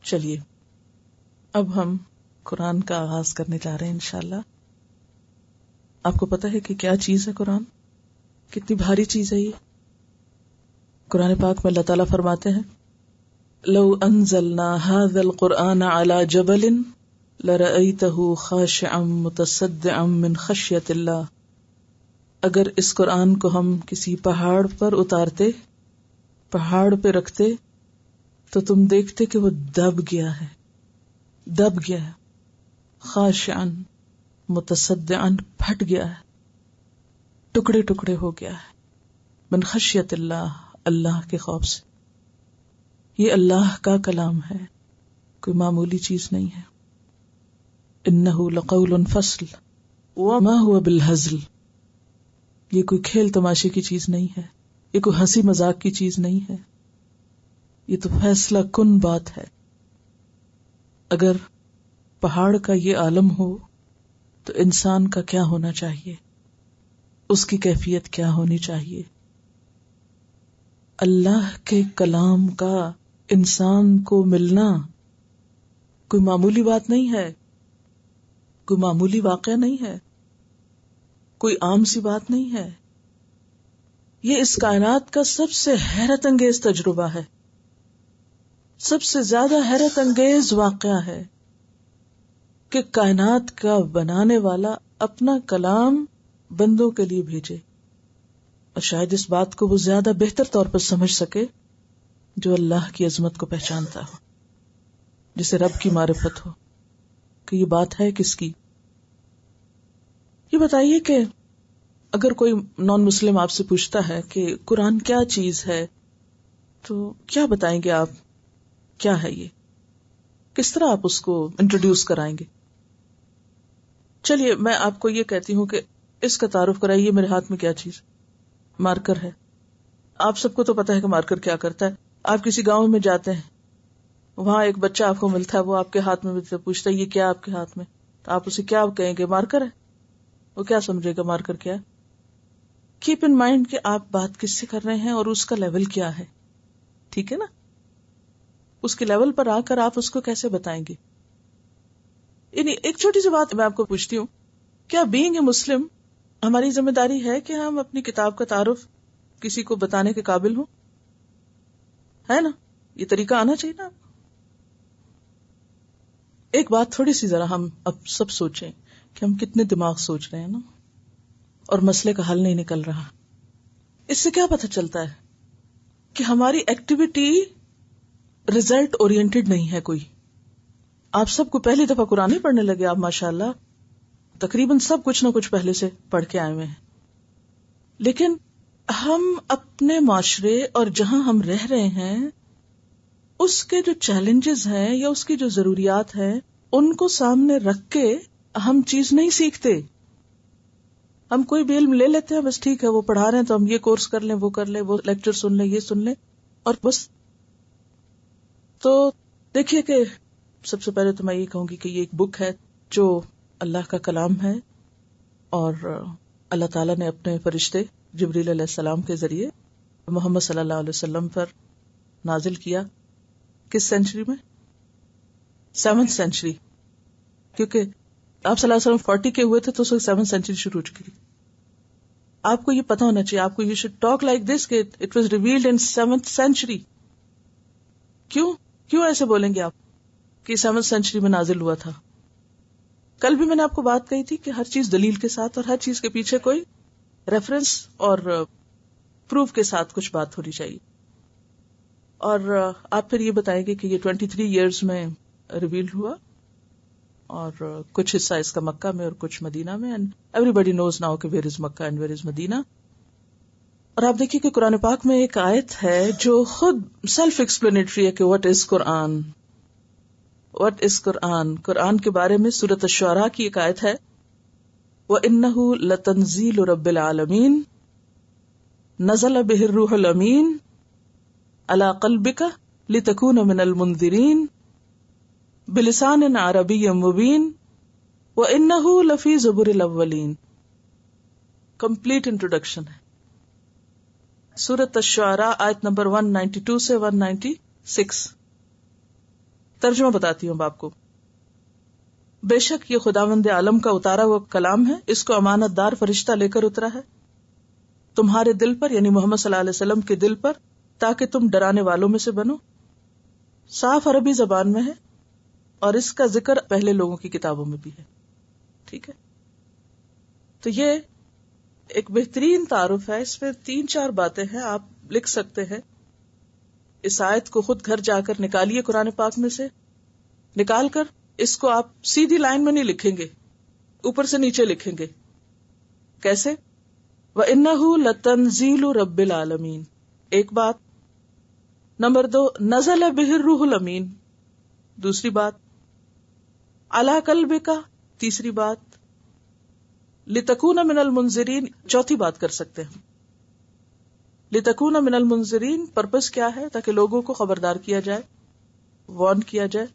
چلیے اب ہم قرآن کا آغاز کرنے جا رہے ہیں انشاءاللہ. آپ کو پتا ہے کہ کیا چیز ہے قرآن؟ کتنی بھاری چیز ہے یہ. قرآن پاک میں اللہ تعالیٰ فرماتے ہیں لو انزلنا هذا القرآن على جبل لرأيته خاشعا متصدعا من خشية اللہ. اگر اس قرآن کو ہم کسی پہاڑ پر اتارتے، پہاڑ پہ رکھتے، تو تم دیکھتے کہ وہ دب گیا ہے، دب گیا ہے. خاشعا متصدعا پھٹ گیا ہے، ٹکڑے ٹکڑے ہو گیا ہے. من خشیت اللہ، اللہ کے خوف سے. یہ اللہ کا کلام ہے، کوئی معمولی چیز نہیں ہے. انہ لقول فصل وما هو بالہزل. یہ کوئی کھیل تماشے کی چیز نہیں ہے، یہ کوئی ہنسی مذاق کی چیز نہیں ہے، یہ تو فیصلہ کن بات ہے. اگر پہاڑ کا یہ عالم ہو تو انسان کا کیا ہونا چاہیے، اس کی کیفیت کیا ہونی چاہیے. اللہ کے کلام کا انسان کو ملنا کوئی معمولی بات نہیں ہے، کوئی معمولی واقعہ نہیں ہے، کوئی عام سی بات نہیں ہے. یہ اس کائنات کا سب سے حیرت انگیز تجربہ ہے، سب سے زیادہ حیرت انگیز واقعہ ہے کہ کائنات کا بنانے والا اپنا کلام بندوں کے لیے بھیجے. اور شاید اس بات کو وہ زیادہ بہتر طور پر سمجھ سکے جو اللہ کی عظمت کو پہچانتا ہو، جسے رب کی معرفت ہو کہ یہ بات ہے کس کی. یہ بتائیے کہ اگر کوئی نان مسلم آپ سے پوچھتا ہے کہ قرآن کیا چیز ہے تو کیا بتائیں گے آپ؟ کیا ہے یہ؟ کس طرح آپ اس کو انٹروڈیوس کرائیں گے؟ چلیے میں آپ کو یہ کہتی ہوں کہ اس کا تعارف کرائیے. میرے ہاتھ میں کیا چیز؟ مارکر ہے. آپ سب کو تو پتا ہے کہ مارکر کیا کرتا ہے. آپ کسی گاؤں میں جاتے ہیں، وہاں ایک بچہ آپ کو ملتا ہے، وہ آپ کے ہاتھ میں پوچھتا ہے یہ کیا آپ کے ہاتھ میں؟ تو آپ اسے کیا کہیں گے؟ مارکر ہے. وہ کیا سمجھے گا مارکر کیا ہے؟ کیپ ان مائنڈ کہ آپ بات کس سے کر رہے ہیں اور اس کا لیول کیا ہے. ٹھیک ہے نا؟ اس کے لیول پر آ کر آپ اس کو کیسے بتائیں گے. یعنی ایک چھوٹی سی بات میں آپ کو پوچھتی ہوں، کیا بینگ اے مسلم ہماری ذمہ داری ہے کہ ہم اپنی کتاب کا تعارف کسی کو بتانے کے قابل ہوں؟ ہے نا؟ یہ طریقہ آنا چاہیے نا. ایک بات تھوڑی سی ذرا ہم اب سب سوچیں کہ ہم کتنے دماغ سوچ رہے ہیں نا، اور مسئلے کا حل نہیں نکل رہا. اس سے کیا پتہ چلتا ہے کہ ہماری ایکٹیویٹی ریزلٹ اورینٹڈ نہیں ہے کوئی. آپ سب کو پہلی دفعہ قرآن ہی پڑھنے لگے، آپ ماشاءاللہ تقریباً سب کچھ نہ کچھ پہلے سے پڑھ کے آئے ہوئے ہیں، لیکن ہم اپنے معاشرے اور جہاں ہم رہ رہے ہیں اس کے جو چیلنجز ہیں یا اس کی جو ضروریات ہیں ان کو سامنے رکھ کے ہم چیز نہیں سیکھتے. ہم کوئی بھی علم لے لیتے ہیں، بس ٹھیک ہے وہ پڑھا رہے ہیں تو ہم یہ کورس کر لیں، وہ کر لیں، وہ لیکچر سن لیں، یہ سن لیں، اور بس. تو دیکھیے کہ سب سے پہلے تو میں یہ کہوں گی کہ یہ ایک بک ہے جو اللہ کا کلام ہے، اور اللہ تعالیٰ نے اپنے فرشتے جبریل علیہ السلام کے ذریعے محمد صلی اللہ علیہ وسلم پر نازل کیا. کس سینچری میں؟ 7th century. کیونکہ آپ صلی اللہ علیہ وسلم 40 کے ہوئے تھے تو 7th سینچری شروع ہو چکی تھی. آپ کو یہ پتا ہونا چاہیے، آپ کو you should talk like this کہ it was revealed in 7th century. کیوں ایسے بولیں گے آپ کہ 7th سینچری میں نازل ہوا تھا؟ کل بھی میں نے آپ کو بات کہی تھی کہ ہر چیز دلیل کے ساتھ اور ہر چیز کے پیچھے کوئی ریفرنس اور پروف کے ساتھ کچھ بات ہونی چاہیے. اور آپ پھر یہ بتائیں گے کہ یہ 23 ایئرز میں ریویل ہوا، اور کچھ حصہ اس کا مکہ میں اور کچھ مدینہ میں. And everybody knows now کہ where is Mecca and where is Medina. اور آپ دیکھیے کہ قرآن پاک میں ایک آیت ہے جو خود سیلف ایکسپلینیٹری ہے کہ what is Quran. What is قرآن؟ قرآن کے بارے میں سورۃ الشعراء کی ایک آیت ہے، وَإِنَّهُ لَتَنزِيلُ رَبِّ الْعَالَمِينَ نَزَلَ بِهِ الرُّوحُ الْأَمِينُ عَلَى قَلْبِكَ لِتَكُونَ مِنَ الْمُنذِرِينَ بِلِسَانٍ عَرَبِيٍّ مُبِينٍ وَإِنَّهُ لَفِي زُبُرِ الْأَوَّلِينَ. کمپلیٹ انٹروڈکشن ہے. سورۃ الشعراء آیت نمبر 192 سے 196. ترجمہ بتاتی ہوں آپ کو. بے شک یہ خداوند عالم کا اتارا ہوا کلام ہے، اس کو امانت دار فرشتہ لے کر اترا ہے تمہارے دل پر، یعنی محمد صلی اللہ علیہ وسلم کے دل پر، تاکہ تم ڈرانے والوں میں سے بنو. صاف عربی زبان میں ہے اور اس کا ذکر پہلے لوگوں کی کتابوں میں بھی ہے. ٹھیک ہے، تو یہ ایک بہترین تعارف ہے. اس میں 3-4 باتیں ہیں، آپ لکھ سکتے ہیں. اس آیت کو خود گھر جا کر نکالیے قرآن پاک میں سے، نکال کر اس کو آپ سیدھی لائن میں نہیں لکھیں گے، اوپر سے نیچے لکھیں گے. کیسے؟ وَإِنَّهُ لَتَنزِيلُ رَبِّ الْعَالَمِينَ. ایک بات. نمبر 2 نزل بہ الروح الامین. دوسری بات علی قلبک. تیسری بات لتکون من المنذرین. چوتھی بات کر سکتے ہیں لتکون من المنذرین. پرپس کیا ہے؟ تاکہ لوگوں کو خبردار کیا جائے، وارن کیا جائے،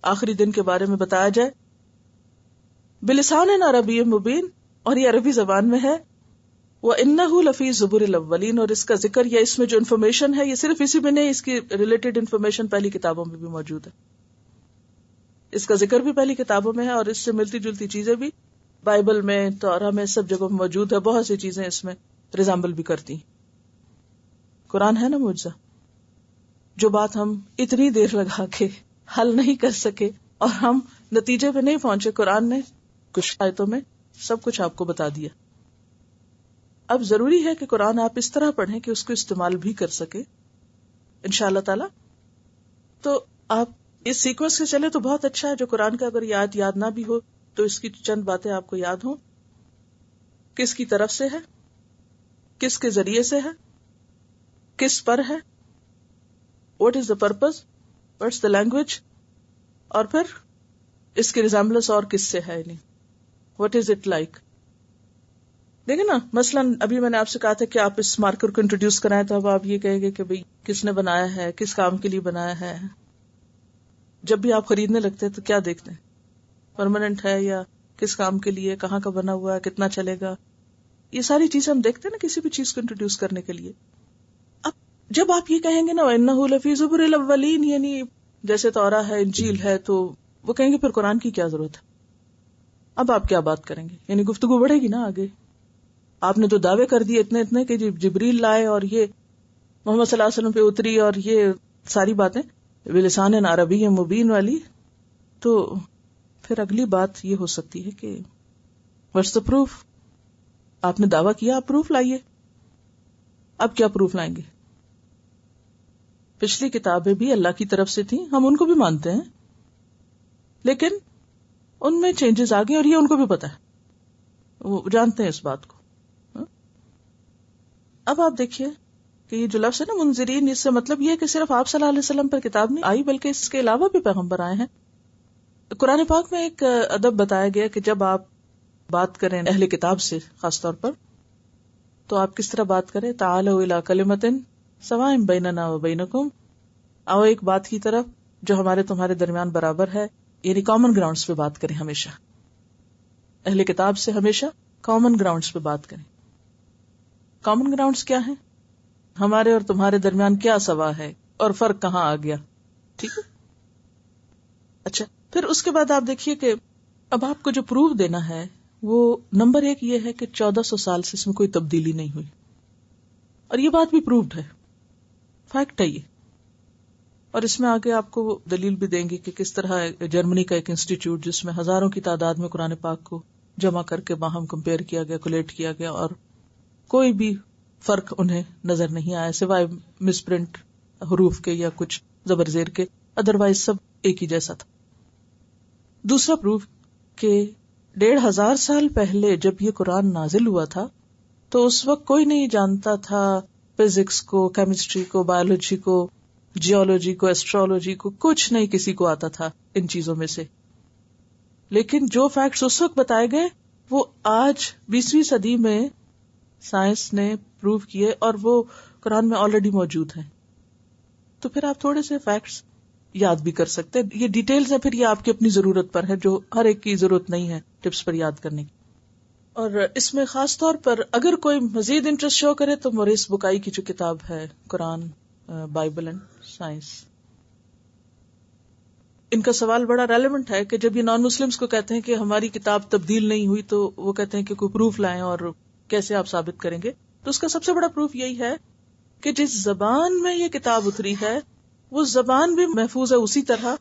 آخری دن کے بارے میں بتایا جائے. بلسان عربی مبین، اور یہ عربی زبان میں ہے. وَإِنَّهُ لَفِي زُبُرِ الْأَوَّلِينَ. اور اس کا ذکر یا اس میں جو انفارمیشن ہے یہ صرف اسی میں نہیں، اس کی ریلیٹڈ انفارمیشن پہلی کتابوں میں بھی موجود ہے. اس کا ذکر بھی پہلی کتابوں میں ہے اور اس سے ملتی جلتی چیزیں بھی بائبل میں، تورات میں، سب جگہوں میں موجود ہے. بہت سی چیزیں اس میں ریزامبل بھی کرتی ہیں. قرآن ہے نا معجزہ. جو بات ہم اتنی دیر لگا کے حل نہیں کر سکے اور ہم نتیجے پہ نہیں پہنچے، قرآن نے کچھ آیتوں میں سب کچھ آپ کو بتا دیا. اب ضروری ہے کہ قرآن آپ اس طرح پڑھیں کہ اس کو استعمال بھی کر سکے انشاءاللہ تعالی. تو آپ اس سیکوینس سے چلے تو بہت اچھا ہے. جو قرآن کا اگر یاد نہ بھی ہو تو اس کی چند باتیں آپ کو یاد ہوں. کس کی طرف سے ہے، کس کے ذریعے سے ہے، کس پر ہے، what is the purpose, what's the language, اور پھر اس کی ریزمبلنس اور کس سے ہے، یعنی واٹ از اٹ لائک. دیکھیں نا، مثلا ابھی میں نے آپ سے کہا تھا کہ آپ اس مارکر کو انٹروڈیوس کرائیں، تو اب آپ یہ کہیں گے کہ بھئی کس نے بنایا ہے، کس کام کے لیے بنایا ہے. جب بھی آپ خریدنے لگتے ہیں تو کیا دیکھتے ہیں؟ پرماننٹ ہے یا کس کام کے لیے، کہاں کا بنا ہوا ہے، کتنا چلے گا. یہ ساری چیزیں ہم دیکھتے ہیں نا کسی بھی چیز کو انٹروڈیوس کرنے کے لیے. اب جب آپ یہ کہیں گے نا وَإِنَّهُ لَفِي زُبُرِ الْأَوَّلِينَ، یعنی جیسے توراہ ہے، انجیل ہے، تو وہ کہیں گے پھر قرآن کی کیا ضرورت ہے. اب آپ کیا بات کریں گے؟ یعنی گفتگو بڑھے گی نا آگے. آپ نے تو دعوے کر دیے اتنے کہ جبریل لائے اور یہ محمد صلی اللہ علیہ وسلم پہ اتری اور یہ ساری باتیں بلسان عربی مبین والی. تو پھر اگلی بات یہ ہو سکتی ہے کہ واٹس دا پروف. آپ نے دعویٰ کیا، آپ پروف لائیے. اب کیا پروف لائیں گے؟ پچھلی کتابیں بھی اللہ کی طرف سے تھیں، ہم ان کو بھی مانتے ہیں، لیکن ان میں چینجز آ گئے اور یہ ان کو بھی پتا ہے، وہ جانتے ہیں اس بات کو. اب آپ دیکھیے کہ یہ جو لفظ ہے نا منذرین، اس سے مطلب یہ ہے کہ صرف آپ صلی اللہ علیہ وسلم پر کتاب نہیں آئی بلکہ اس کے علاوہ بھی پیغمبر آئے ہیں. قرآن پاک میں ایک ادب بتایا گیا کہ جب آپ بات کریں اہل کتاب سے خاص طور پر، تو آپ کس طرح بات کریں؟ تعالوا الی کلمۃ سواء بیننا و بینکم. آؤ ایک بات کی طرف جو ہمارے تمہارے درمیان برابر ہے، یعنی کامن گراؤنڈز پہ بات کریں. ہمیشہ اہل کتاب سے ہمیشہ کامن گراؤنڈز پہ بات کریں. کامن گراؤنڈز کیا ہیں؟ ہمارے اور تمہارے درمیان کیا سوا ہے اور فرق کہاں آ گیا. ٹھیک ہے. اچھا، پھر اس کے بعد آپ دیکھیے کہ اب آپ کو جو پروف دینا ہے وہ نمبر 1 یہ ہے کہ 1400 سال سے اس میں کوئی تبدیلی نہیں ہوئی، اور یہ بات بھی پروفڈ ہے، فیکٹ ہے یہ. اور اس میں آگے آپ کو دلیل بھی دیں گے کہ کس طرح جرمنی کا ایک انسٹیٹیوٹ جس میں ہزاروں کی تعداد میں قرآن پاک کو جمع کر کے باہم کمپیئر کیا گیا، کولیٹ کیا گیا، اور کوئی بھی فرق انہیں نظر نہیں آیا سوائے مس پرنٹ حروف کے یا کچھ زبر زیر کے، ادروائز سب ایک ہی جیسا تھا. دوسرا پروف کہ 1500 سال پہلے جب یہ قرآن نازل ہوا تھا تو اس وقت کوئی نہیں جانتا تھا فزکس کو، کیمسٹری کو، بایولوجی کو، جیولوجی کو، ایسٹرولوجی کو، کچھ نہیں کسی کو آتا تھا ان چیزوں میں سے. لیکن جو فیکٹس اس وقت بتائے گئے وہ آج 20ویں صدی میں سائنس نے پروف کیے اور وہ قرآن میں آلریڈی موجود ہیں. تو پھر آپ تھوڑے سے فیکٹس یاد بھی کر سکتے ہیں. یہ ڈیٹیلز ہے، پھر یہ آپ کی اپنی ضرورت پر ہے، جو ہر ایک کی ضرورت نہیں ہے ٹپس پر یاد کرنے کی. اور اس میں خاص طور پر اگر کوئی مزید انٹرسٹ شو کرے تو موریس بکائی کی جو کتاب ہے قرآن، بائبل اینڈ سائنس، ان کا سوال بڑا ریلیونٹ ہے کہ جب یہ نان مسلمز کو کہتے ہیں کہ ہماری کتاب تبدیل نہیں ہوئی تو وہ کہتے ہیں کہ کوئی پروف لائیں اور کیسے آپ ثابت کریں گے. تو اس کا سب سے بڑا پروف یہی ہے کہ جس زبان میں یہ کتاب اتری ہے وہ زبان بھی محفوظ ہے اسی طرح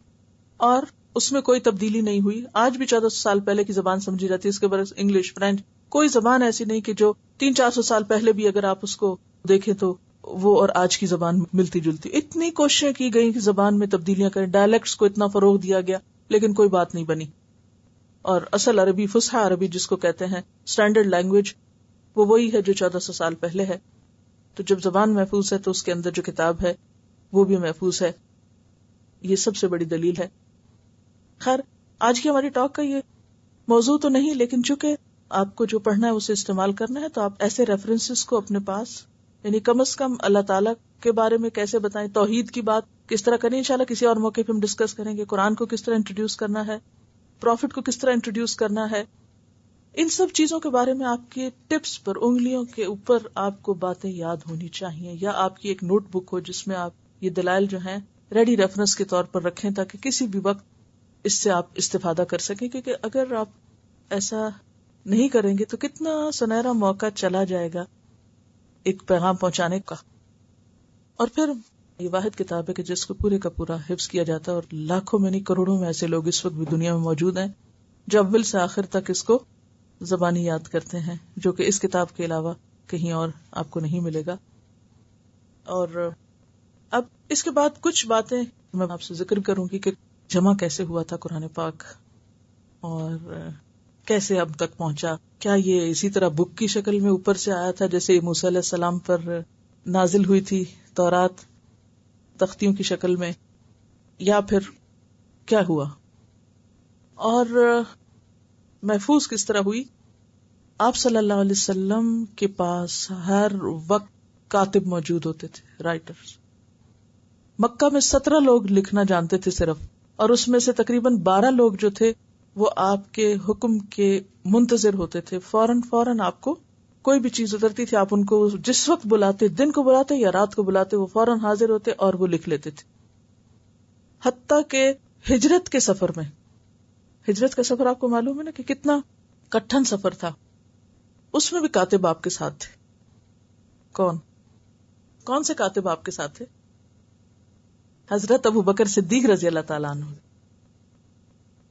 اور اس میں کوئی تبدیلی نہیں ہوئی. آج بھی 1400 سال پہلے کی زبان سمجھی جاتی ہے. اس کے برعکس انگلش، فرینچ، کوئی زبان ایسی نہیں کہ جو 300-400 سال پہلے بھی اگر آپ اس کو دیکھیں تو وہ اور آج کی زبان ملتی جلتی. اتنی کوششیں کی گئی کہ زبان میں تبدیلیاں کریں، ڈائلیکٹس کو اتنا فروغ دیا گیا لیکن کوئی بات نہیں بنی. اور اصل عربی، فصحی عربی جس کو کہتے ہیں اسٹینڈرڈ لینگویج، وہ وہی ہے جو 1400 سال پہلے ہے. تو جب زبان محفوظ ہے تو اس کے اندر جو کتاب ہے وہ بھی محفوظ ہے. یہ سب سے بڑی دلیل ہے. خیر، آج کی ہماری ٹاک کا یہ موضوع تو نہیں، لیکن چونکہ آپ کو جو پڑھنا ہے اسے استعمال کرنا ہے تو آپ ایسے ریفرنسز کو اپنے پاس، یعنی کم از کم اللہ تعالیٰ کے بارے میں کیسے بتائیں، توحید کی بات کس طرح کریں، انشاءاللہ کسی اور موقع پہ ہم ڈسکس کریں گے. قرآن کو کس طرح انٹروڈیوس کرنا ہے، پروفٹ کو کس طرح انٹروڈیوس کرنا ہے، ان سب چیزوں کے بارے میں آپ کے ٹپس پر، انگلیوں کے اوپر آپ کو باتیں یاد ہونی چاہیے، یا آپ کی ایک نوٹ بک ہو جس میں آپ یہ دلائل جو ہیں ریڈی ریفرنس کے طور پر رکھیں تاکہ کسی بھی وقت اس سے آپ استفادہ کر سکیں. کیونکہ اگر آپ ایسا نہیں کریں گے تو کتنا سنہرا موقع چلا جائے گا ایک پیغام پہنچانے کا. اور پھر یہ واحد کتاب ہے کہ جس کو پورے کا پورا حفظ کیا جاتا ہے، اور لاکھوں میں نہیں کروڑوں میں ایسے لوگ اس وقت بھی دنیا میں موجود ہیں جو اول سے آخر تک اس کو زبانی یاد کرتے ہیں، جو کہ اس کتاب کے علاوہ کہیں اور آپ کو نہیں ملے گا. اور اب اس کے بعد کچھ باتیں میں آپ سے ذکر کروں گی کہ جمع کیسے ہوا تھا قرآن پاک اور کیسے اب تک پہنچا. کیا یہ اسی طرح بک کی شکل میں اوپر سے آیا تھا جیسے موسیٰ علیہ السلام پر نازل ہوئی تھی تورات تختیوں کی شکل میں، یا پھر کیا ہوا اور محفوظ کس طرح ہوئی؟ آپ صلی اللہ علیہ وسلم کے پاس ہر وقت کاتب موجود ہوتے تھے، رائٹرز. مکہ میں 17 لوگ لکھنا جانتے تھے صرف، اور اس میں سے تقریباً 12 لوگ جو تھے وہ آپ کے حکم کے منتظر ہوتے تھے. فوراً آپ کو کوئی بھی چیز اترتی تھی، آپ ان کو جس وقت بلاتے، دن کو بلاتے یا رات کو بلاتے، وہ فوراً حاضر ہوتے اور وہ لکھ لیتے تھے. حتیٰ کہ ہجرت کے سفر میں، ہجرت کا سفر آپ کو معلوم ہے نا کہ کتنا کٹھن سفر تھا، اس میں بھی کاتب آپ کے ساتھ تھے. کون سے کاتب آپ کے ساتھ تھے؟ حضرت ابو بکر صدیق رضی اللہ تعالیٰ عنہ.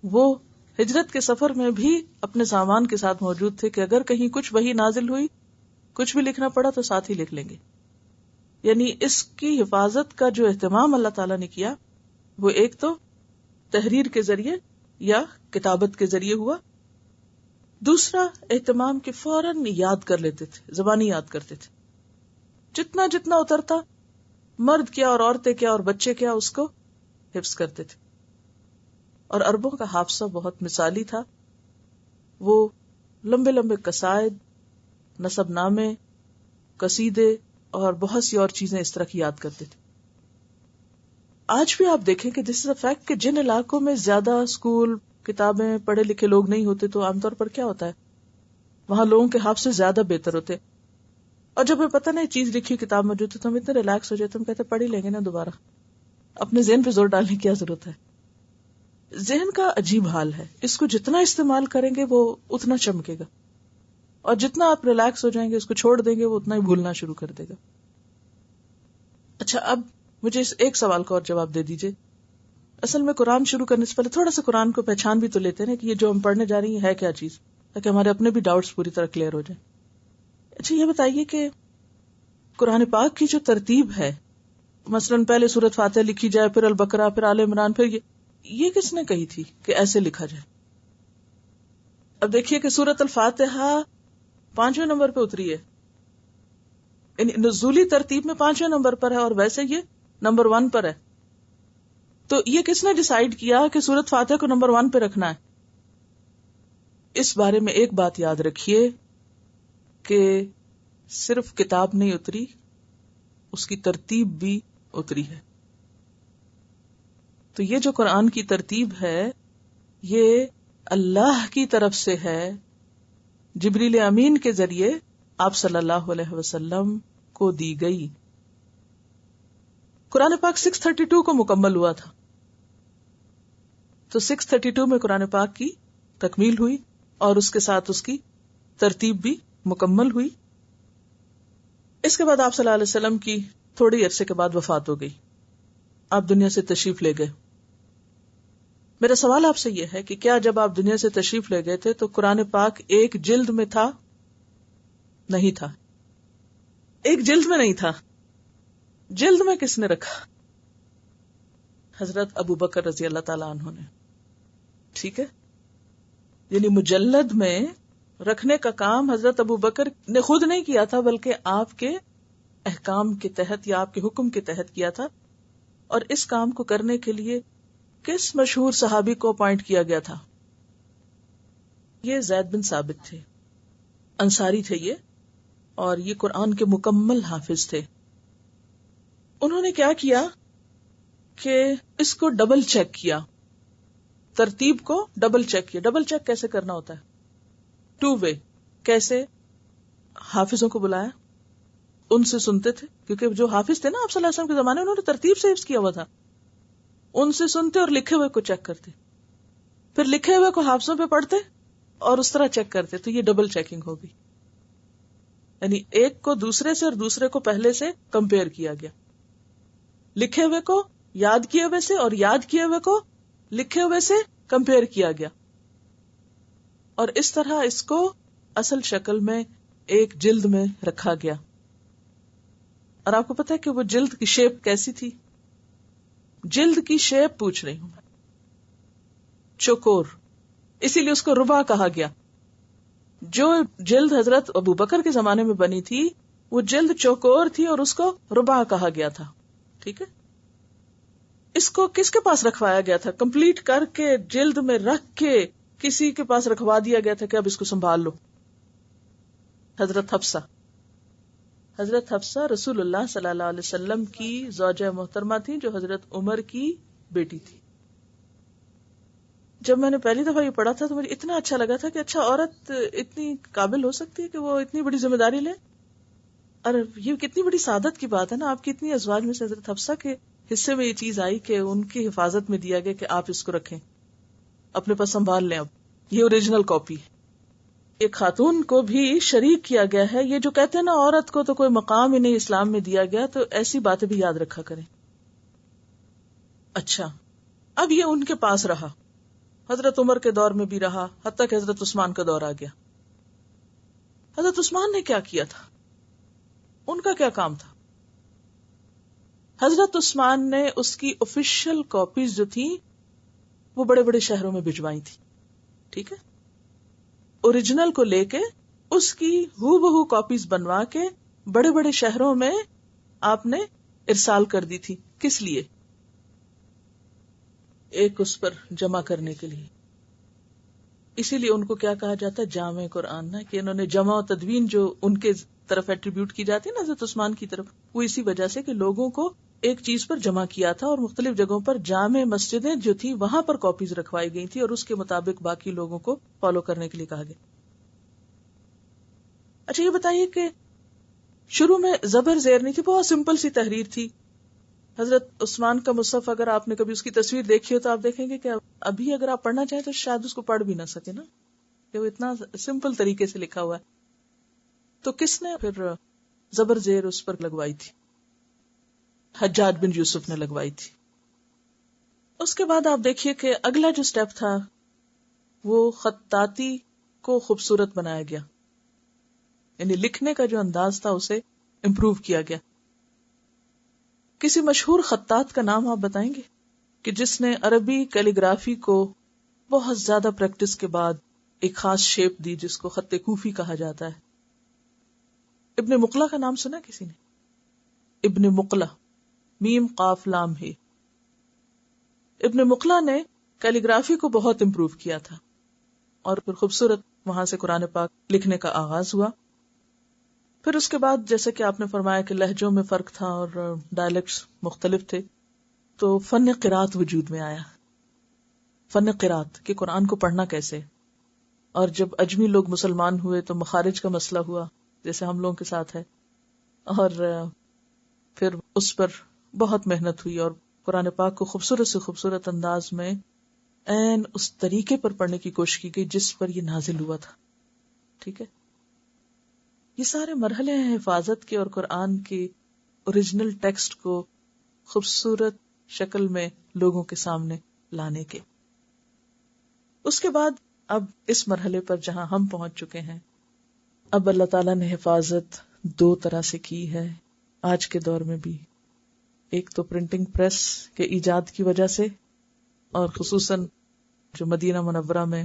وہ ہجرت کے سفر میں بھی اپنے سامان کے ساتھ موجود تھے کہ اگر کہیں کچھ وحی نازل ہوئی، کچھ بھی لکھنا پڑا تو ساتھ ہی لکھ لیں گے. یعنی اس کی حفاظت کا جو اہتمام اللہ تعالیٰ نے کیا وہ ایک تو تحریر کے ذریعے یا کتابت کے ذریعے ہوا، دوسرا اہتمام کہ فوراً یاد کر لیتے تھے، زبانی یاد کرتے تھے. جتنا اترتا، مرد کیا اور عورتیں کیا اور بچے کیا، اس کو حفظ کرتے تھے. اور عربوں کا حافظہ بہت مثالی تھا. وہ لمبے لمبے قصائد، نسب نامے، قصیدے اور بہت سی اور چیزیں اس طرح کی یاد کرتے تھے. آج بھی آپ دیکھیں کہ دس از اے فیکٹ کہ جن علاقوں میں زیادہ اسکول، کتابیں، پڑھے لکھے لوگ نہیں ہوتے تو عام طور پر کیا ہوتا ہے، وہاں لوگوں کے حافظے زیادہ بہتر ہوتے. اور جب ہمیں پتہ نہیں چیز لکھی کتاب موجود ہے تو ہم اتنے ریلیکس ہو جاتے، ہم کہتے پڑھ ہی لیں گے نا دوبارہ، اپنے ذہن پہ زور ڈالنے کی کیا ضرورت ہے. ذہن کا عجیب حال ہے، اس کو جتنا استعمال کریں گے وہ اتنا چمکے گا، اور جتنا آپ ریلیکس ہو جائیں گے، اس کو چھوڑ دیں گے، وہ اتنا ہی بھولنا شروع کر دے گا. اچھا، اب مجھے اس ایک سوال کا اور جواب دے دیجئے. اصل میں قرآن شروع کرنے سے پہلے تھوڑا سا قرآن کو پہچان بھی تو لیتے ہیں کہ یہ جو ہم پڑھنے جا رہی ہے کیا چیز، تاکہ ہمارے اپنے بھی ڈاؤٹس پوری طرح کلیئر ہو جائیں. اچھا یہ بتائیے کہ قرآن پاک کی جو ترتیب ہے، مثلاً پہلے سورۃ فاتحہ لکھی جائے، پھر البقرہ، پھر آل عمران، پھر یہ کس نے کہی تھی کہ ایسے لکھا جائے؟ اب دیکھیے کہ سورۃ الفاتحہ 5ویں نمبر پہ اتری ہے، یعنی نزولی ترتیب میں 5ویں نمبر پر ہے، اور ویسے یہ نمبر 1 پر ہے. تو یہ کس نے ڈیسائیڈ کیا کہ سورۃ فاتحہ کو نمبر 1 پہ رکھنا ہے؟ اس بارے میں ایک بات یاد رکھیے کہ صرف کتاب نہیں اتری، اس کی ترتیب بھی اتری ہے. تو یہ جو قرآن کی ترتیب ہے یہ اللہ کی طرف سے ہے، جبریل امین کے ذریعے آپ صلی اللہ علیہ وسلم کو دی گئی. قرآن پاک 632 کو مکمل ہوا تھا. تو 632 میں قرآن پاک کی تکمیل ہوئی اور اس کے ساتھ اس کی ترتیب بھی مکمل ہوئی. اس کے بعد آپ صلی اللہ علیہ وسلم کی تھوڑی عرصے کے بعد وفات ہو گئی. آپ دنیا سے تشریف لے گئے. میرا سوال آپ سے یہ ہے کہ کیا جب آپ دنیا سے تشریف لے گئے تھے تو قرآن پاک ایک جلد میں تھا؟ نہیں تھا. ایک جلد میں نہیں تھا. جلد میں کس نے رکھا؟ حضرت ابو بکر رضی اللہ تعالیٰ عنہ نے. ٹھیک ہے، یعنی مجلد میں رکھنے کا کام حضرت ابو بکر نے خود نہیں کیا تھا، بلکہ آپ کے احکام کے تحت یا آپ کے حکم کے تحت کیا تھا. اور اس کام کو کرنے کے لیے کس مشہور صحابی کو اپوائنٹ کیا گیا تھا؟ یہ زید بن ثابت تھے، انصاری تھے یہ، اور یہ قرآن کے مکمل حافظ تھے. انہوں نے کیا کیا کہ اس کو ڈبل چیک کیا، ترتیب کو ڈبل چیک کیا. ڈبل چیک کیسے کرنا ہوتا ہے؟ 2 وے. کیسے؟ حافظوں کو بلایا، ان سے سنتے تھے، کیونکہ جو حافظ تھے نا آپ صلی اللہ علیہ وسلم کے زمانے، انہوں نے ترتیب سے حفظ کیا ہوا تھا. ان سے سنتے اور لکھے ہوئے کو چیک کرتے، پھر لکھے ہوئے کو حافظوں پہ پڑھتے اور اس طرح چیک کرتے. تو یہ ڈبل چیکنگ ہوگی، یعنی ایک کو دوسرے سے اور دوسرے کو پہلے سے کمپیئر کیا گیا. لکھے ہوئے کو یاد کیے ہوئے سے اور یاد کیے ہوئے کو لکھے ہوئے سے کمپیئر کیا گیا، اور اس طرح اس کو اصل شکل میں ایک جلد میں رکھا گیا. اور آپ کو پتا ہے کہ وہ جلد کی شیپ کیسی تھی؟ جلد کی شیپ پوچھ رہی ہوں، چوکور، اسی لیے اس کو ربع کہا گیا. جو جلد حضرت ابو بکر کے زمانے میں بنی تھی وہ جلد چوکور تھی اور اس کو ربع کہا گیا تھا. ٹھیک ہے، اس کو کس کے پاس رکھوایا گیا تھا؟ کمپلیٹ کر کے جلد میں رکھ کے کسی کے پاس رکھوا دیا گیا تھا کہ اب اس کو سنبھال لو. حضرت حفصہ. حضرت حفصہ رسول اللہ صلی اللہ علیہ وسلم کی زوجہ محترمہ تھی، جو حضرت عمر کی بیٹی تھی. جب میں نے پہلی دفعہ یہ پڑھا تھا تو مجھے اتنا اچھا لگا تھا کہ اچھا، عورت اتنی قابل ہو سکتی ہے کہ وہ اتنی بڑی ذمہ داری لے. اور یہ کتنی بڑی سعادت کی بات ہے نا. آپ کی اتنی ازواج میں سے حضرت حفصہ کے حصے میں یہ چیز آئی کہ ان کی حفاظت میں دیا گیا کہ آپ اس کو رکھیں، اپنے پاس سنبھال لیں. اب یہ اوریجنل کاپی ہے. ایک خاتون کو بھی شریک کیا گیا ہے. یہ جو کہتے ہیں نا عورت کو تو کوئی مقام ہی نہیں اسلام میں دیا گیا، تو ایسی باتیں بھی یاد رکھا کریں. اچھا، اب یہ ان کے پاس رہا، حضرت عمر کے دور میں بھی رہا، حتیٰ کہ حضرت عثمان کا دور آ گیا. حضرت عثمان نے کیا کیا تھا؟ ان کا کیا کام تھا؟ حضرت عثمان نے اس کی آفیشیل کاپیز جو تھی وہ بڑے بڑے شہروں میں بھجوائی تھی. ٹھیک ہے، اوریجنل کو لے کے اس کی ہو بہو کاپیز بنوا کے بڑے بڑے شہروں میں آپ نے ارسال کر دی تھی. کس لیے؟ ایک اس پر جمع کرنے کے لیے. اسی لیے ان کو کیا کہا جاتا ہے؟ جامع قرآن. نا کہ انہوں نے جمع و تدوین جو ان کے طرف ایٹریبیوٹ کی جاتی ہے نا حضرت عثمان کی طرف، وہ اسی وجہ سے کہ لوگوں کو ایک چیز پر جمع کیا تھا اور مختلف جگہوں پر جامع مسجدیں جو تھی وہاں پر کاپیز رکھوائی گئی تھی اور اس کے مطابق باقی لوگوں کو فالو کرنے کے لیے کہا گیا. اچھا یہ بتائیے کہ شروع میں زبر زیر نہیں تھی، بہت سمپل سی تحریر تھی. حضرت عثمان کا مصحف اگر آپ نے کبھی اس کی تصویر دیکھی ہو تو آپ دیکھیں گے کہ ابھی اگر آپ پڑھنا چاہیں تو شاید اس کو پڑھ بھی نہ سکے نا، کہ وہ اتنا سمپل طریقے سے لکھا ہوا ہے. تو کس نے پھر زبر زیر اس پر لگوائی تھی؟ حجاج بن یوسف نے لگوائی تھی. اس کے بعد آپ دیکھیے کہ اگلا جو سٹیپ تھا وہ خطاطی کو خوبصورت بنایا گیا، یعنی لکھنے کا جو انداز تھا اسے امپروو کیا گیا. کسی مشہور خطاط کا نام آپ بتائیں گے کہ جس نے عربی کیلیگرافی کو بہت زیادہ پریکٹس کے بعد ایک خاص شیپ دی جس کو خط کوفی کہا جاتا ہے؟ ابن مقلہ کا نام سنا کسی نے؟ ابن مقلہ، میم قاف لام ہے. ابن مقلہ نے کیلیگرافی کو بہت امپروو کیا تھا اور پھر خوبصورت وہاں سے قرآن پاک لکھنے کا آغاز ہوا. پھر اس کے بعد جیسے کہ آپ نے فرمایا کہ لہجوں میں فرق تھا اور ڈائلیکٹس مختلف تھے، تو فن قرات وجود میں آیا. فن قرات کہ قرآن کو پڑھنا کیسے. اور جب اجمی لوگ مسلمان ہوئے تو مخارج کا مسئلہ ہوا جیسے ہم لوگوں کے ساتھ ہے، اور پھر اس پر بہت محنت ہوئی اور قرآن پاک کو خوبصورت سے خوبصورت انداز میں این اس طریقے پر پڑھنے کی کوشش کی گئی جس پر یہ نازل ہوا تھا. ٹھیک ہے، یہ سارے مرحلے ہیں حفاظت کے اور قرآن کے اوریجنل ٹیکسٹ کو خوبصورت شکل میں لوگوں کے سامنے لانے کے. اس کے بعد اب اس مرحلے پر جہاں ہم پہنچ چکے ہیں، اب اللہ تعالیٰ نے حفاظت دو طرح سے کی ہے آج کے دور میں بھی. ایک تو پرنٹنگ پریس کے ایجاد کی وجہ سے، اور خصوصاً جو مدینہ منورہ میں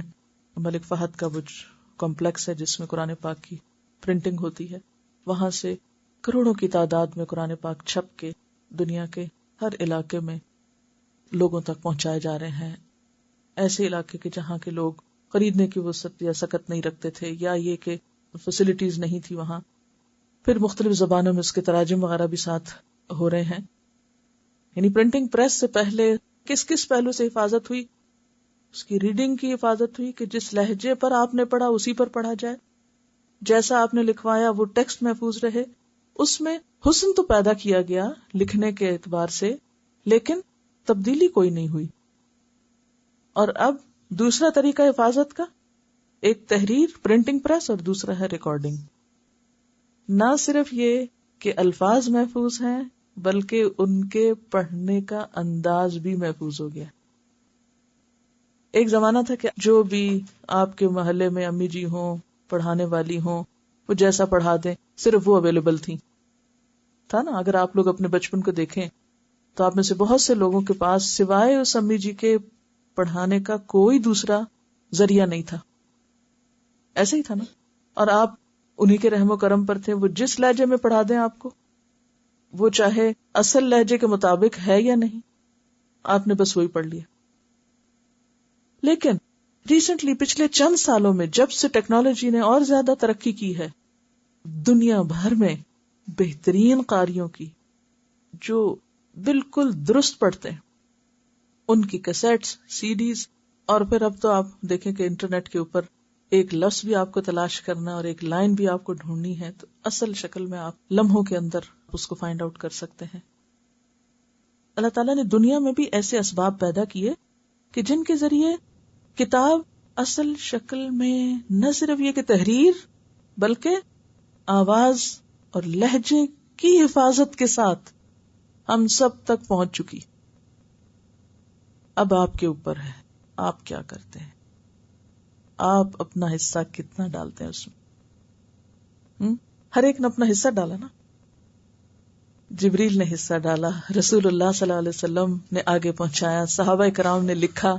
ملک فہد کا وہ کمپلیکس ہے جس میں قرآن پاک کی پرنٹنگ ہوتی ہے، وہاں سے کروڑوں کی تعداد میں قرآن پاک چھپ کے دنیا کے ہر علاقے میں لوگوں تک پہنچائے جا رہے ہیں. ایسے علاقے کے جہاں کے لوگ خریدنے کی وسعت یا سکت نہیں رکھتے تھے، یا یہ کہ فیسلٹیز نہیں تھی وہاں. پھر مختلف زبانوں میں اس کے تراجم وغیرہ بھی ساتھ ہو رہے ہیں. یعنی پرنٹنگ پریس سے پہلے کس کس پہلو سے حفاظت ہوئی؟ اس کی ریڈنگ کی حفاظت ہوئی کہ جس لہجے پر آپ نے پڑھا اسی پر پڑھا جائے، جیسا آپ نے لکھوایا وہ ٹیکسٹ محفوظ رہے. اس میں حسن تو پیدا کیا گیا لکھنے کے اعتبار سے، لیکن تبدیلی کوئی نہیں ہوئی. اور اب دوسرا طریقہ حفاظت کا، ایک تحریر پرنٹنگ پریس اور دوسرا ہے ریکارڈنگ. نہ صرف یہ کہ الفاظ محفوظ ہیں بلکہ ان کے پڑھنے کا انداز بھی محفوظ ہو گیا. ایک زمانہ تھا کہ جو بھی آپ کے محلے میں امی جی ہوں، پڑھانے والی ہوں، وہ جیسا پڑھا دیں صرف وہ اویلیبل تھی. تھا نا؟ اگر آپ لوگ اپنے بچپن کو دیکھیں تو آپ میں سے بہت سے لوگوں کے پاس سوائے اس امی جی کے پڑھانے کا کوئی دوسرا ذریعہ نہیں تھا. ایسے ہی تھا نا؟ اور آپ انہی کے رحم و کرم پر تھے. وہ جس لہجے میں پڑھا دیں آپ کو، وہ چاہے اصل لہجے کے مطابق ہے یا نہیں، آپ نے بس وہی پڑھ لیا. لیکن ریسنٹلی پچھلے چند سالوں میں جب سے ٹیکنالوجی نے اور زیادہ ترقی کی ہے، دنیا بھر میں بہترین قاریوں کی جو بالکل درست پڑھتے ہیں، ان کی کیسٹس، سی ڈیز، اور پھر اب تو آپ دیکھیں کہ انٹرنیٹ کے اوپر ایک لفظ بھی آپ کو تلاش کرنا اور ایک لائن بھی آپ کو ڈھونڈنی ہے تو اصل شکل میں آپ لمحوں کے اندر اس کو فائنڈ آؤٹ کر سکتے ہیں. اللہ تعالیٰ نے دنیا میں بھی ایسے اسباب پیدا کیے کہ جن کے ذریعے کتاب اصل شکل میں نہ صرف یہ کہ تحریر بلکہ آواز اور لہجے کی حفاظت کے ساتھ ہم سب تک پہنچ چکی. اب آپ کے اوپر ہے آپ کیا کرتے ہیں، آپ اپنا حصہ کتنا ڈالتے ہیں اس میں. ہر ایک نے اپنا حصہ ڈالا نا. جبریل نے حصہ ڈالا، رسول اللہ صلی اللہ علیہ وسلم نے آگے پہنچایا، صحابہ کرام نے لکھا،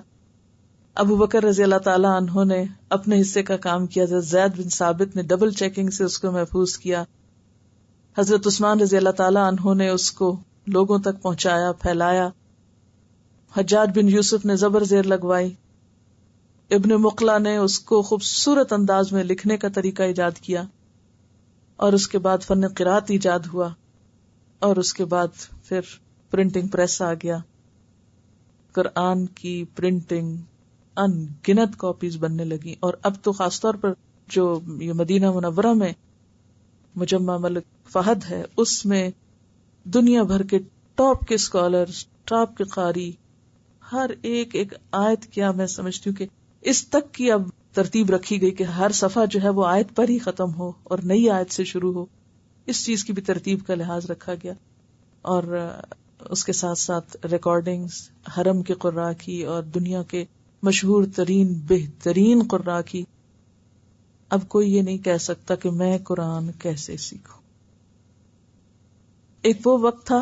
ابو بکر رضی اللہ تعالی عنہ نے اپنے حصے کا کام کیا، زید بن ثابت نے ڈبل چیکنگ سے اس کو محفوظ کیا، حضرت عثمان رضی اللہ تعالی عنہ نے اس کو لوگوں تک پہنچایا، پھیلایا، حجاج بن یوسف نے زبر زیر لگوائی، ابن مقلہ نے اس کو خوبصورت انداز میں لکھنے کا طریقہ ایجاد کیا، اور اس کے بعد فن قرات ایجاد ہوا، اور اس کے بعد پھر پرنٹنگ پریس آ گیا. قرآن کی پرنٹنگ ان گنت کاپیز بننے لگی. اور اب تو خاص طور پر جو یہ مدینہ منورہ میں مجمع ملک فہد ہے، اس میں دنیا بھر کے ٹاپ کے اسکالرز، ٹاپ کے قاری، ہر ایک آیت، کیا میں سمجھتی ہوں کہ اس تک کی اب ترتیب رکھی گئی کہ ہر صفحہ جو ہے وہ آیت پر ہی ختم ہو اور نئی آیت سے شروع ہو. اس چیز کی بھی ترتیب کا لحاظ رکھا گیا. اور اس کے ساتھ ساتھ ریکارڈنگز حرم کے قراء کی اور دنیا کے مشہور ترین بہترین قراء کی. اب کوئی یہ نہیں کہہ سکتا کہ میں قرآن کیسے سیکھوں. ایک وہ وقت تھا،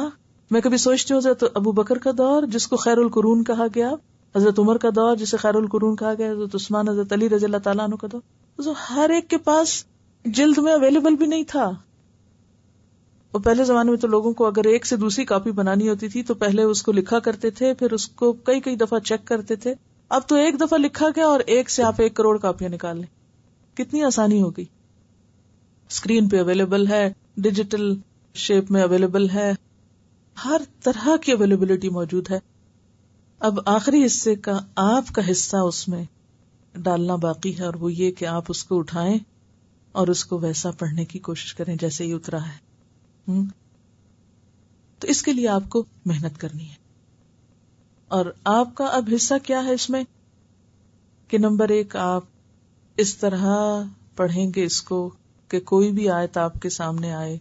میں کبھی سوچتی ہوں حضرت ابو بکر کا دور جس کو خیر القرون کہا گیا، حضرت عمر کا دور جسے خیر القرون کہا گیا، حضرت عثمان، حضرت علی رضی اللہ تعالیٰ عنہ کا دور، تو ہر ایک کے پاس جلد میں اویلیبل بھی نہیں تھا. اور پہلے زمانے میں تو لوگوں کو اگر ایک سے دوسری کاپی بنانی ہوتی تھی تو پہلے اس کو لکھا کرتے تھے، پھر اس کو کئی دفعہ چیک کرتے تھے. اب تو ایک دفعہ لکھا گیا اور ایک سے آپ 1 کروڑ کاپیاں نکال لیں. کتنی آسانی ہو گئی. اسکرین پہ اویلیبل ہے، ڈیجیٹل شیپ میں اویلیبل ہے، ہر طرح کی اویلیبلٹی موجود ہے. اب آخری حصے کا آپ کا حصہ اس میں ڈالنا باقی ہے، اور وہ یہ کہ آپ اس کو اٹھائیں اور اس کو ویسا پڑھنے کی کوشش کریں جیسے یہ اترا ہے. تو اس کے لیے آپ کو محنت کرنی ہے. اور آپ کا اب حصہ کیا ہے اس میں؟ کہ نمبر 1 آپ اس طرح پڑھیں گے اس کو کہ کوئی بھی آیت آپ کے سامنے آئے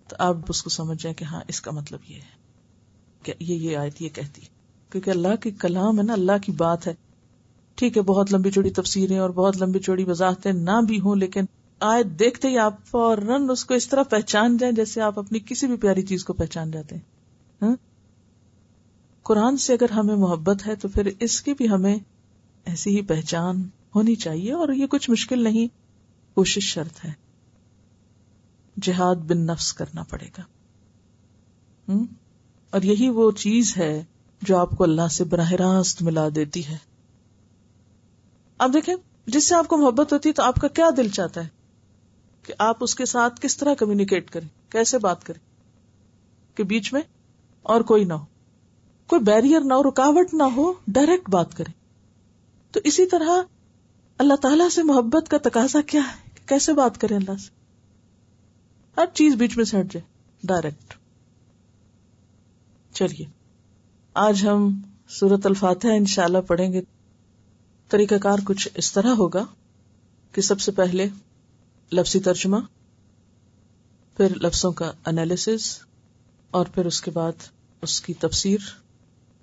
تو آپ اس کو سمجھ جائیں کہ ہاں اس کا مطلب یہ ہے کہ یہ آیت یہ کہتی ہے، کیونکہ اللہ کی کلام ہے نا، اللہ کی بات ہے. ٹھیک ہے بہت لمبی چوڑی تفسیریں اور بہت لمبی چوڑی وضاحتیں نہ بھی ہوں، لیکن آیت دیکھتے ہی آپ فوراً اس کو اس طرح پہچان جائیں جیسے آپ اپنی کسی بھی پیاری چیز کو پہچان جاتے ہیں. قرآن سے اگر ہمیں محبت ہے تو پھر اس کی بھی ہمیں ایسی ہی پہچان ہونی چاہیے، اور یہ کچھ مشکل نہیں، کوشش شرط ہے، جہاد بن نفس کرنا پڑے گا. اور یہی وہ چیز ہے جو آپ کو اللہ سے براہ راست ملا دیتی ہے. اب دیکھیں، جس سے آپ کو محبت ہوتی ہے تو آپ کا کیا دل چاہتا ہے کہ آپ اس کے ساتھ کس طرح کمیونیکیٹ کریں، کیسے بات کریں کہ بیچ میں اور کوئی نہ ہو، کوئی بیریئر نہ ہو، رکاوٹ نہ ہو، ڈائریکٹ بات کریں. تو اسی طرح اللہ تعالیٰ سے محبت کا تقاضا کیا ہے کہ کیسے بات کریں اللہ سے، ہر چیز بیچ میں سے ہٹ جائے، ڈائریکٹ. چلیے آج ہم سورۃ الفاتحہ انشاءاللہ پڑھیں گے. طریقہ کار کچھ اس طرح ہوگا کہ سب سے پہلے لفظی ترجمہ، پھر لفظوں کا انالیسز، اور پھر اس کے بعد اس کی تفسیر،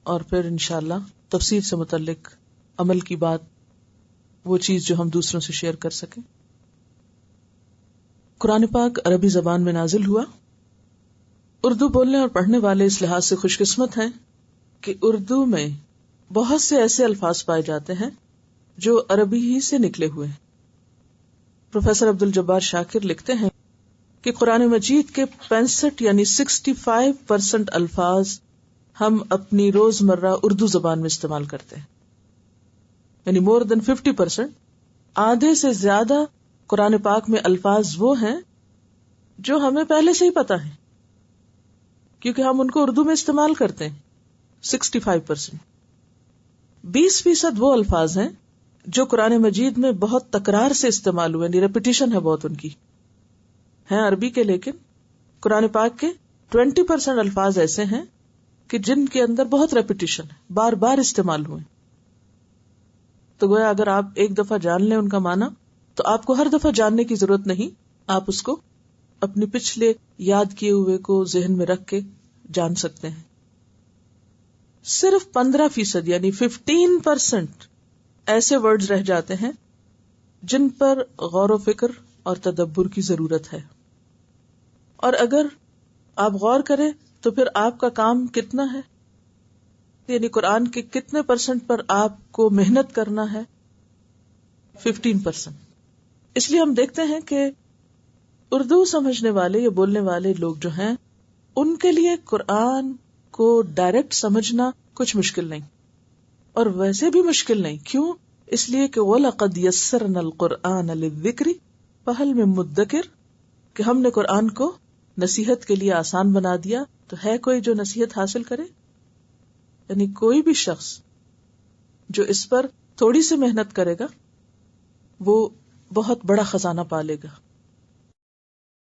اور پھر انشاءاللہ تفسیر سے متعلق عمل کی بات، وہ چیز جو ہم دوسروں سے شیئر کر سکیں. قرآن پاک عربی زبان میں نازل ہوا. اردو بولنے اور پڑھنے والے اس لحاظ سے خوش قسمت ہیں کہ اردو میں بہت سے ایسے الفاظ پائے جاتے ہیں جو عربی ہی سے نکلے ہوئے ہیں. پروفیسر عبد الجبار شاکر لکھتے ہیں کہ قرآن مجید کے 65 یعنی 65% الفاظ ہم اپنی روزمرہ اردو زبان میں استعمال کرتے ہیں، یعنی more than 50%. آدھے سے زیادہ قرآن پاک میں الفاظ وہ ہیں جو ہمیں پہلے سے ہی پتا ہے کیونکہ ہم ان کو اردو میں استعمال کرتے ہیں. 65%. 20% وہ الفاظ ہیں جو قرآن مجید میں بہت تکرار سے استعمال ہوئے، یعنی ریپیٹیشن ہے بہت ان کی، ہیں عربی کے، لیکن قرآن پاک کے 20% الفاظ ایسے ہیں کہ جن کے اندر بہت ریپیٹیشن ہے، بار بار استعمال ہوئے. تو گویا اگر آپ ایک دفعہ جان لیں ان کا معنی تو آپ کو ہر دفعہ جاننے کی ضرورت نہیں، آپ اس کو اپنے پچھلے یاد کیے ہوئے کو ذہن میں رکھ کے جان سکتے ہیں. صرف 15% یعنی 15% ایسے ورڈز رہ جاتے ہیں جن پر غور و فکر اور تدبر کی ضرورت ہے. اور اگر آپ غور کریں تو پھر آپ کا کام کتنا ہے، یعنی قرآن کے کتنے % پر آپ کو محنت کرنا ہے؟ 15%. اس لیے ہم دیکھتے ہیں کہ اردو سمجھنے والے یا بولنے والے لوگ جو ہیں ان کے لیے قرآن کو ڈائریکٹ سمجھنا کچھ مشکل نہیں، اور ویسے بھی مشکل نہیں. کیوں؟ اس لیے کہ وَلَقَدْ يَسَّرْنَا الْقُرْآنَ لِلذِّكْرِ فَهَلْ مِن مُدَّكِرٍ، کہ ہم نے قرآن کو نصیحت کے لیے آسان بنا دیا، تو ہے کوئی جو نصیحت حاصل کرے؟ یعنی کوئی بھی شخص جو اس پر تھوڑی سی محنت کرے گا وہ بہت بڑا خزانہ پالے گا.